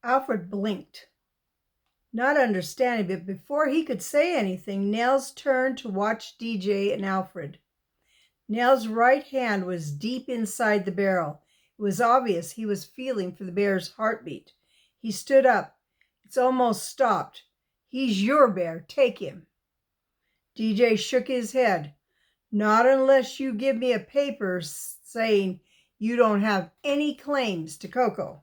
Alfred blinked, not understanding, but before he could say anything, Nels turned to watch DJ and Alfred. Nels' right hand was deep inside the barrel. It was obvious he was feeling for the bear's heartbeat. He stood up. It's almost stopped. He's your bear. Take him. DJ shook his head. Not unless you give me a paper saying you don't have any claims to Koko.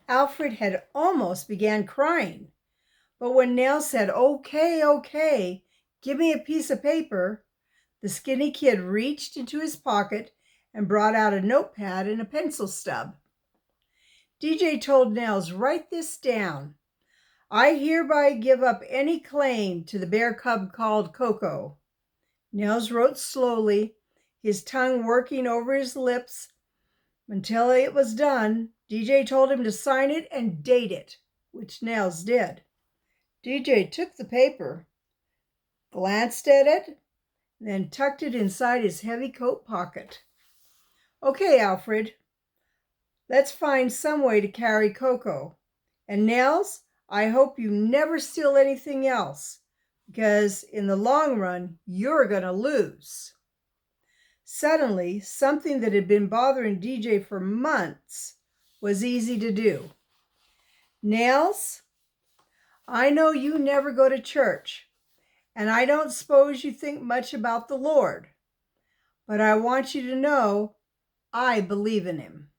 Alfred had almost began crying. But when Nels said, okay, give me a piece of paper, the skinny kid reached into his pocket and brought out a notepad and a pencil stub. DJ told Nels, write this down. I hereby give up any claim to the bear cub called Koko. Nels wrote slowly, his tongue working over his lips. Until it was done, DJ told him to sign it and date it, which Nels did. DJ took the paper, glanced at it, then tucked it inside his heavy coat pocket. Okay, Alfred, let's find some way to carry Koko. And Nels, I hope you never steal anything else, because in the long run, you're going to lose. Suddenly, something that had been bothering DJ for months was easy to do. Nels, I know you never go to church, and I don't suppose you think much about the Lord, but I want you to know I believe in him.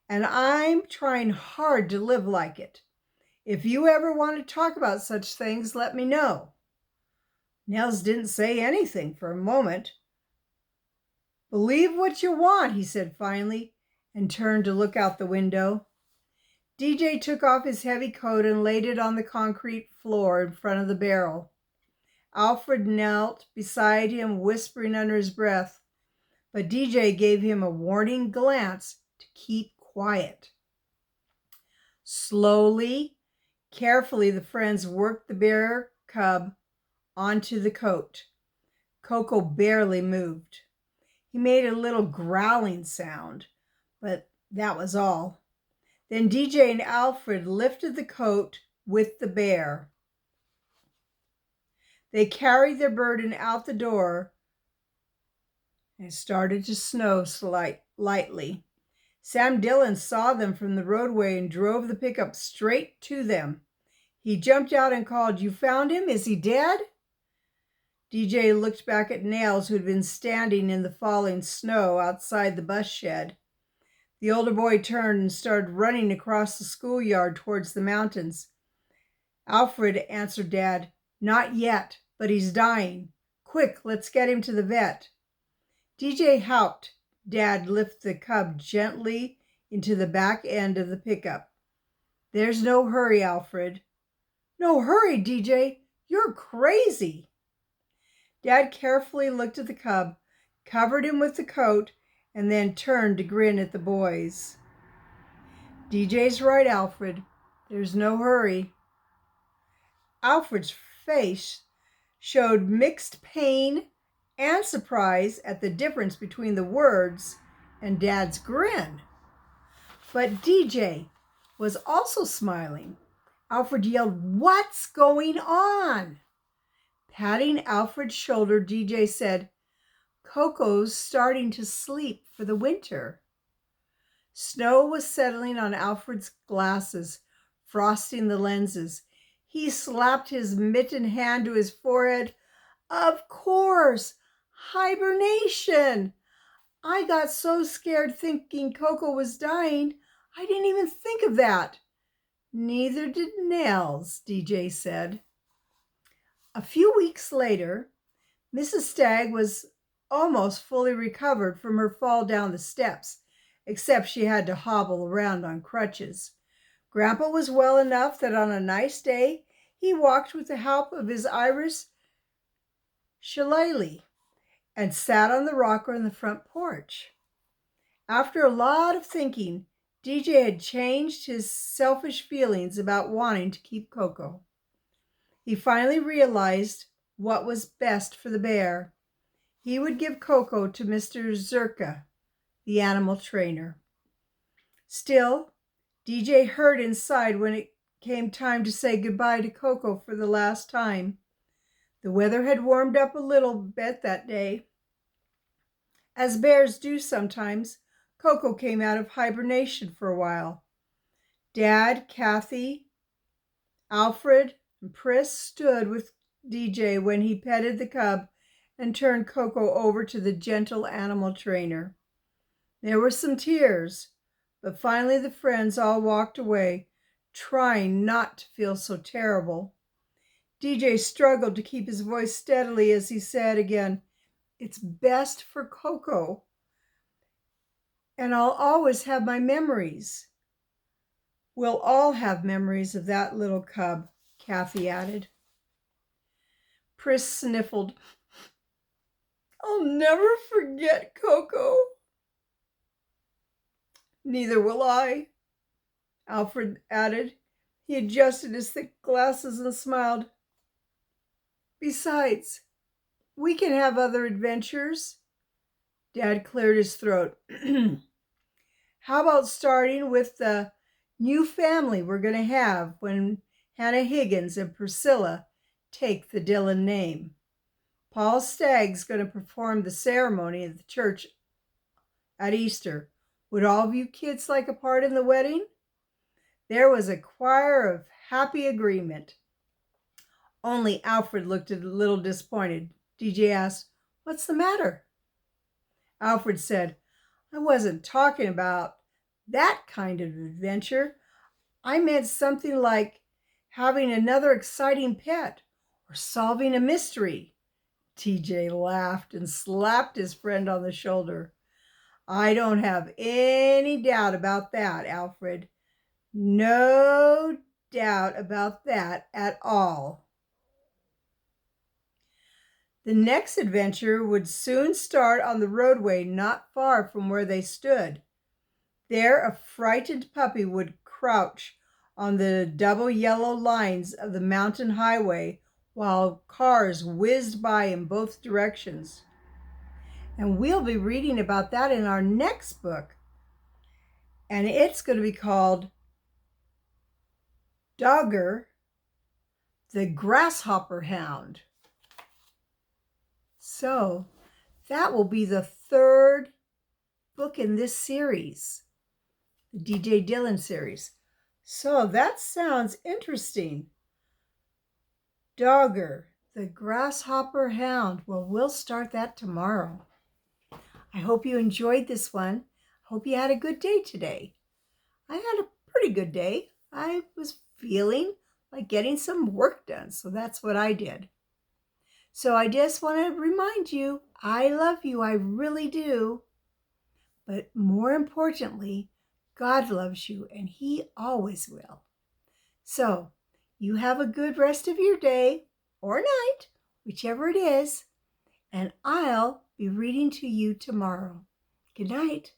And I'm trying hard to live like it. If you ever want to talk about such things, let me know. Nels didn't say anything for a moment. Believe what you want, he said finally, and turned to look out the window. DJ took off his heavy coat and laid it on the concrete floor in front of the barrel. Alfred knelt beside him, whispering under his breath, but DJ gave him a warning glance to keep quiet. Slowly, carefully, the friends worked the bear cub onto the coat. Koko barely moved. He made a little growling sound, but that was all. Then DJ and Alfred lifted the coat with the bear. They carried their burden out the door and it started to snow lightly. Sam Dillon saw them from the roadway and drove the pickup straight to them. He jumped out and called, "You found him? Is he dead?" DJ looked back at Nails, who had been standing in the falling snow outside the bus shed. The older boy turned and started running across the schoolyard towards the mountains. Alfred answered Dad, "Not yet, but he's dying. Quick, let's get him to the vet." DJ helped Dad lift the cub gently into the back end of the pickup. "There's no hurry, Alfred." "No hurry, DJ. You're crazy." Dad carefully looked at the cub, covered him with the coat, and then turned to grin at the boys. "DJ's right, Alfred. There's no hurry." Alfred's face showed mixed pain and surprise at the difference between the words and Dad's grin. But DJ was also smiling. Alfred yelled, "What's going on?" Patting Alfred's shoulder, DJ said, "Koko's starting to sleep for the winter." Snow was settling on Alfred's glasses, frosting the lenses. He slapped his mittened hand to his forehead. "Of course, hibernation. I got so scared thinking Koko was dying, I didn't even think of that." "Neither did Nels," DJ said. A few weeks later, Mrs. Stagg was almost fully recovered from her fall down the steps, except she had to hobble around on crutches. Grandpa was well enough that on a nice day, he walked with the help of his Irish shillelagh and sat on the rocker on the front porch. After a lot of thinking, DJ had changed his selfish feelings about wanting to keep Koko. He finally realized what was best for the bear. He would give Koko to Mr. Zerka, the animal trainer. Still, DJ heard inside when it came time to say goodbye to Koko for the last time. The weather had warmed up a little bit that day. As bears do sometimes, Koko came out of hibernation for a while. Dad, Kathy, Alfred, and Pris stood with DJ when he petted the cub and turned Koko over to the gentle animal trainer. There were some tears, but finally the friends all walked away, trying not to feel so terrible. DJ struggled to keep his voice steadily as he said again, "It's best for Koko, and I'll always have my memories." "We'll all have memories of that little cub," Kathy added. Pris sniffled. "I'll never forget Koko." "Neither will I," Alfred added. He adjusted his thick glasses and smiled. "Besides, we can have other adventures." Dad cleared his throat. "How about starting with the new family we're going to have when Hannah Higgins and Priscilla take the Dillon name? Paul Stagg's going to perform the ceremony at the church at Easter. Would all of you kids like a part in the wedding?" There was a choir of happy agreement. Only Alfred looked a little disappointed. DJ asked, "What's the matter?" Alfred said, "I wasn't talking about that kind of adventure. I meant something like having another exciting pet or solving a mystery." TJ laughed and slapped his friend on the shoulder. "I don't have any doubt about that, Alfred. No doubt about that at all." The next adventure would soon start on the roadway not far from where they stood. There a frightened puppy would crouch on the double yellow lines of the mountain highway while cars whizzed by in both directions. And we'll be reading about that in our next book. And it's going to be called Dogger, the Grasshopper Hound. So that will be the third book in this series, the DJ Dillon series. So that sounds interesting. Dogger, the Grasshopper Hound. Well, we'll start that tomorrow. I hope you enjoyed this one. Hope you had a good day today. I had a pretty good day. I was feeling like getting some work done, so that's what I did. So I just want to remind you, I love you, I really do. But more importantly, God loves you, and He always will. So you have a good rest of your day or night, whichever it is, and I'll be reading to you tomorrow. Good night.